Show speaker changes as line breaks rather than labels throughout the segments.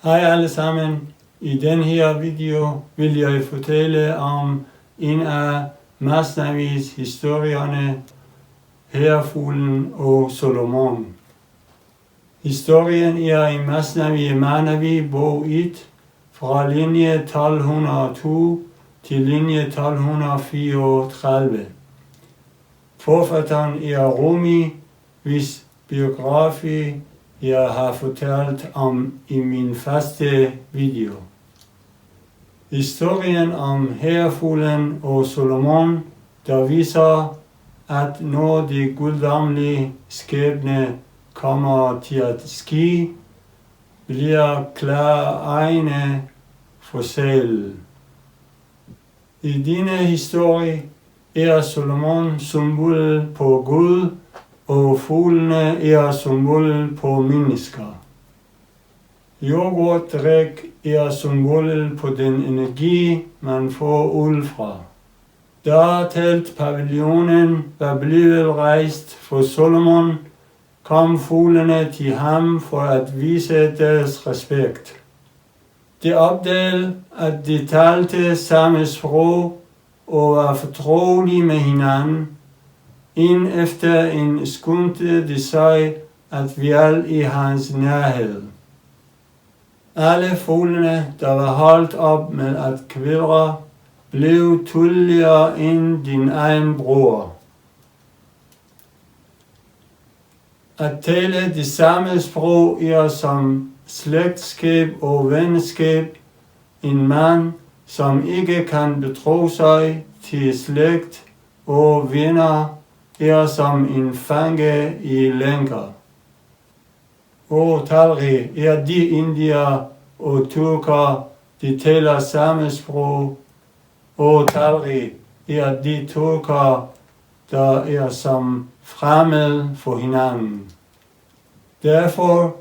Hej alle sammen. I den her video vil jeg fortælle om en af Masnavis historierne, Hærfuglen og Solomon. Historien er i Masnavi Manavi bog 1 fra linje 1202 til linje 1234. Forfatteren er Rumi, hvis biografi jeg har fortalt om i min første video. Historien om Hærfuglen og Solomon, der viser, at når det guddommelige skæbne kommer til at ske, bliver klare egne for selv. I denne historie er Solomon symbol på Gud, og fuglene er symbol på mennesker. Yoghurtdrik er symbol på den energi, man får ud fra. Da teltpavillonen var blevet rejst for Solomon, kom fuglene til ham for at vise deres respekt. De opdagede, at de talte samme sprog og var fortrolige med hinanden. En efter en skyndte de sig at hvile i hans nærhed. Alle fuglene, der var holdt op med at kvære, blev tydeligere end din egen bror. At tale det samme sprog er som slægtskab og venskab. En mand, som ikke kan betro sig til slægt og venner, er som en fange i lænker. Og talrige er de indier og turker, de taler samme sprog. Og talrige er de turker, der er som fremmed for hinanden. Derfor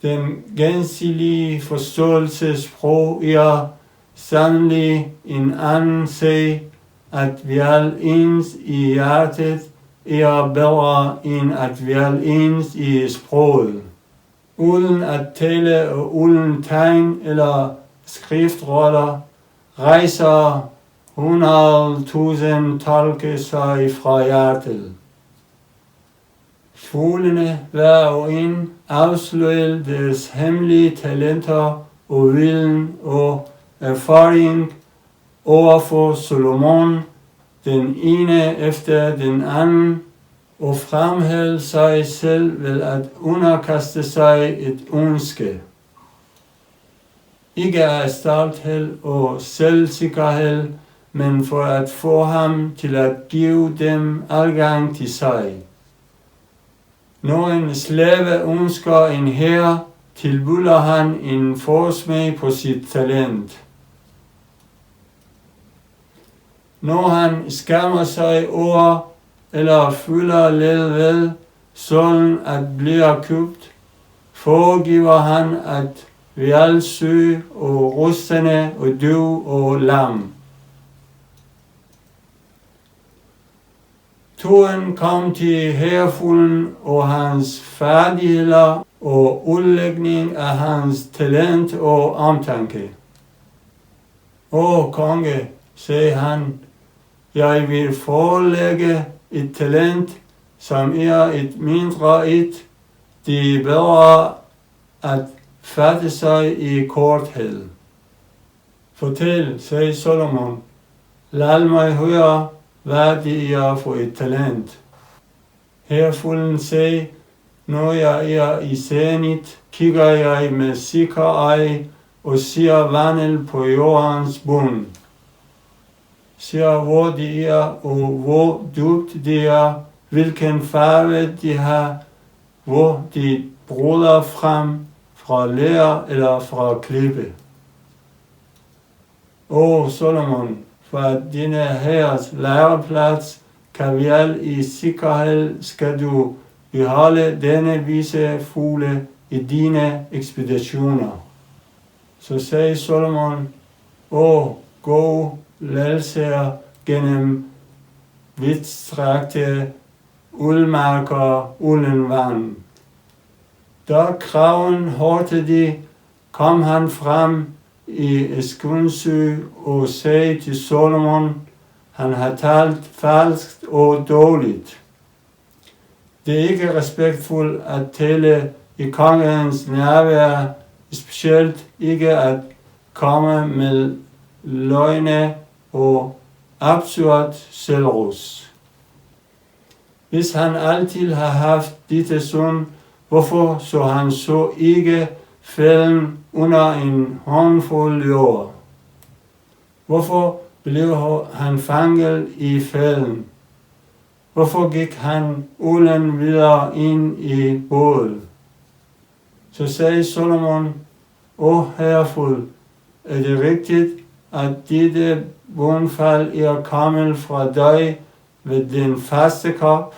den gensidige forståelsessprog er sandelig en anden sag, at vi er ens i hjertet er bedre end at vi er ens i sproget. Uden at tale og uden tegn eller skriftroller rejser 100.000 tolke sig fra hjertet. Fuglene hver og en afslører deres hemmelige talenter og viden og erfaring overfor Solomon, den ene efter den anden, og fremhævede sig selv ved at underkaste sig et ønske. Ikke af stolthed og selvsikkerhed, men for at få ham til at give dem adgang til sig. Når en slave ønsker en herre, tilbyder han en forsmag på sit talent. Når han skammer sig over eller føler lidt ved, sådan at blive købt, foregiver han at være syg og rustende og døv og lam. Turen kom til Hærfuglen og hans færdigheder og udlægning af hans talent og omtanke. Åh, konge, sagde han, jeg vil forelægge et talent, som er et mindre et. Det er bedre at fatte sig i korthed. Fortæl, sagde Solomon, lad mig høre, hvad det er for et talent. Hærfuglen sagde, når jeg er i zenit, kigger jeg med sikker øje og ser vandet på jordens bund. Ser hvor de er og hvor dybt de er, hvilken farve de har, hvor de bryder frem fra ler eller fra klippe. Åh, Solomon, for dine herres læreplads kan hvile i sikkerhed, skal du beholde denne vise fugle i dine ekspeditioner. Så sagde Solomon, åh, gå ledsager gennem vidtstrakte uldmarker uden vand. Da kraven hørte de, kom han frem i Eskunsø og sagde til Solomon, han har talt falskt og dårligt. Det er ikke respektfuldt at tale i kongens nærvær, specielt ikke at komme med løgne og absurd selvros. Hvis han altid har haft dette søn, hvorfor så han så ikke fælden under en håndfuld jord? Hvorfor blev han fanget i fælden? Hvorfor gik han uden videre ind i båden? Så sagde Solomon, herrefuld, er det rigtigt, at dette bundfald er kommet fra dig ved din faste kop?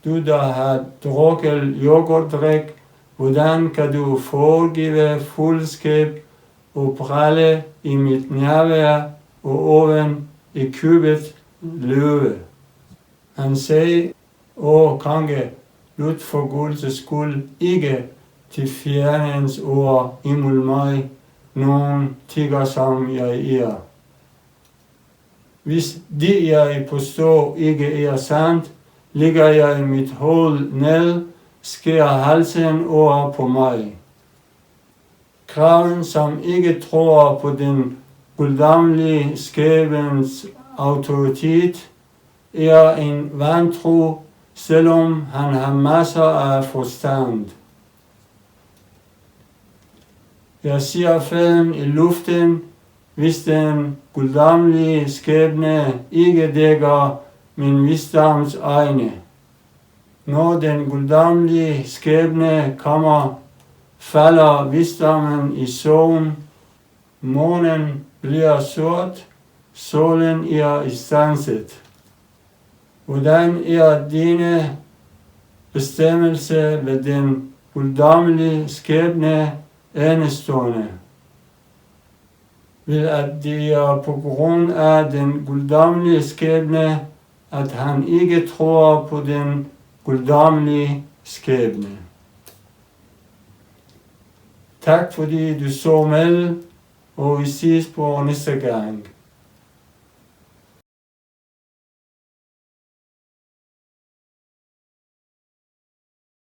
Du der har drukket yoghurtdrik, hvordan kan du foregive fuldskab og prale i mit nærvær og oven i købet løve? Han sagde, konge, lud for Guds skyld ikke til fjernens ord imod mig, nogen tigger som jeg er. Hvis det jeg påstår ikke er sandt, ligger jeg mit hoved ned, skærer halsen over på mig. Kraven, som ikke tror på den guddommelige skæbens autoritet, er en vantro, selvom han har masser af forstand. Jeg ser fælden i luften, hvis den guddommelige skæbne ikke dækker min visdoms egne. Når den guddommelige skæbne kommer, falder visdommen i søvn, månen bliver sort, solen er istandsat. Hvordan er dine bestemmelse ved den guddommelige skæbne enestående? Vil at det er på grund af den guddommelige skæbne, at han ikke tror på den guddommelige skæbne. Tak fordi du så med, og vi ses på næste gang.